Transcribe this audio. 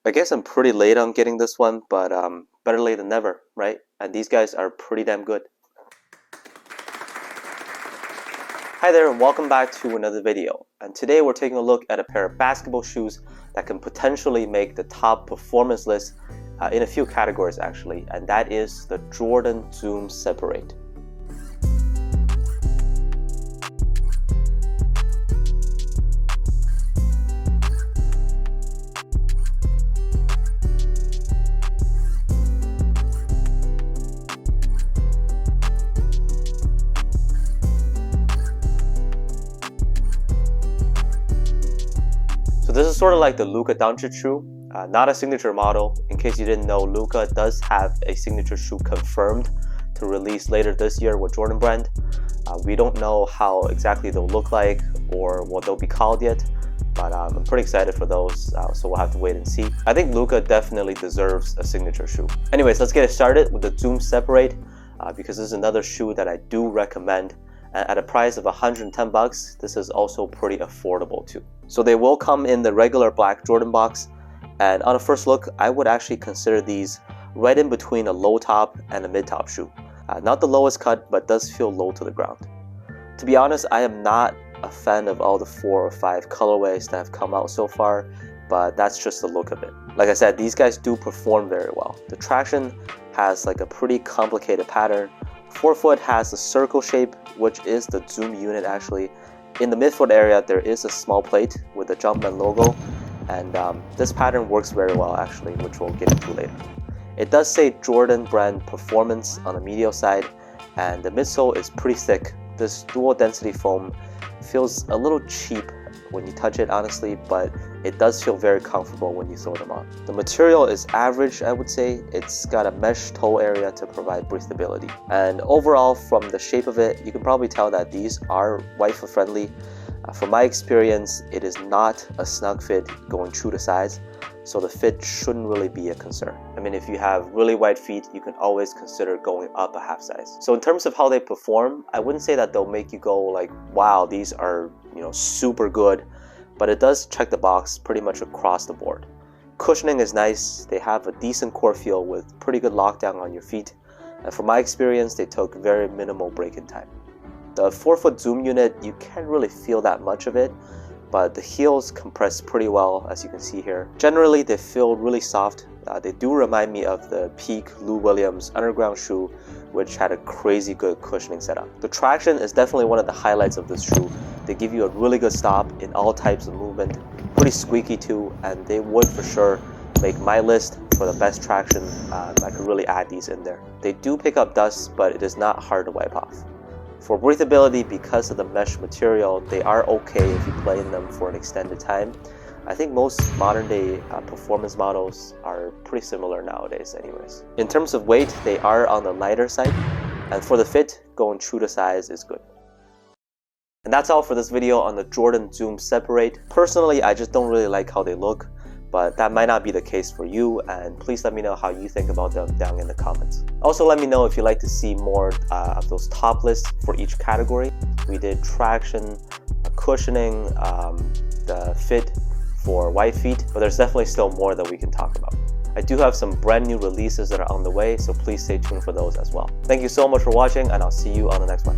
I guess I'm pretty late on getting this one, but better late than never, right? And these guys are pretty damn good. Hi there and welcome back to another video. And today we're taking a look at a pair of basketball shoes that can potentially make the top performance list in a few categories actually, and that is the Jordan Zoom Separate. So this is sort of like the Luke Doncic shoe, not a signature model. In case you didn't know, Luka does have a signature shoe confirmed to release later this year with Jordan brand. We don't know how exactly they'll look like or what they'll be called yet, but I'm pretty excited for those, so we'll have to wait and see. I think Luka definitely deserves a signature shoe. Anyways, let's get it started with the Zoom Separate, because this is another shoe that I do recommend. At a price of 110 bucks, this is also pretty affordable too. So they will come in the regular black Jordan box, and on a first look, I would actually consider these right in between a low top and a mid top shoe. Not the lowest cut, but does feel low to the ground. To be honest, I am not a fan of all the 4 or 5 colorways that have come out so far, but that's just the look of it. Like I said, these guys do perform very well. The traction has like a pretty complicated pattern. Forefoot has a circle shape, which is the Zoom unit actually. In the midfoot area, there is a small plate with the Jumpman logo, and this pattern works very well actually, which we'll get into later. It does say Jordan brand performance on the medial side, and the midsole is pretty thick. This dual density foam feels a little cheap when you touch it honestly, but it does feel very comfortable when you throw them on. The material is average, I would say. It's got a mesh toe area to provide breathability. And overall, from the shape of it, you can probably tell that these are wide foot friendly. From my experience, it is not a snug fit going true to size, so the fit shouldn't really be a concern. I mean, if you have really wide feet, you can always consider going up a half size. So in terms of how they perform, I wouldn't say that they'll make you go like, wow, these are, super good, but it does check the box pretty much across the board. Cushioning is nice. They have a decent core feel with pretty good lockdown on your feet. And from my experience, they took very minimal break-in time. The forefoot Zoom unit, you can't really feel that much of it, but the heels compress pretty well, as you can see here. Generally, they feel really soft. They do remind me of the peak Lou Williams underground shoe, which had a crazy good cushioning setup. The traction is definitely one of the highlights of this shoe. They give you a really good stop in all types of movement, pretty squeaky too, and they would for sure make my list for the best traction. I could really add these in there. They do pick up dust, but it is not hard to wipe off. For breathability, because of the mesh material, they are okay if you play in them for an extended time. I think most modern day performance models are pretty similar nowadays anyways. In terms of weight, they are on the lighter side, and for the fit, going true to size is good. And that's all for this video on the Jordan Zoom Separate. Personally, I just don't really like how they look, but that might not be the case for you, and please let me know how you think about them down in the comments. Also, let me know if you'd like to see more of those top lists for each category. We did traction, cushioning, the fit for wide feet, but there's definitely still more that we can talk about. I do have some brand new releases that are on the way, so please stay tuned for those as well. Thank you so much for watching, and I'll see you on the next one.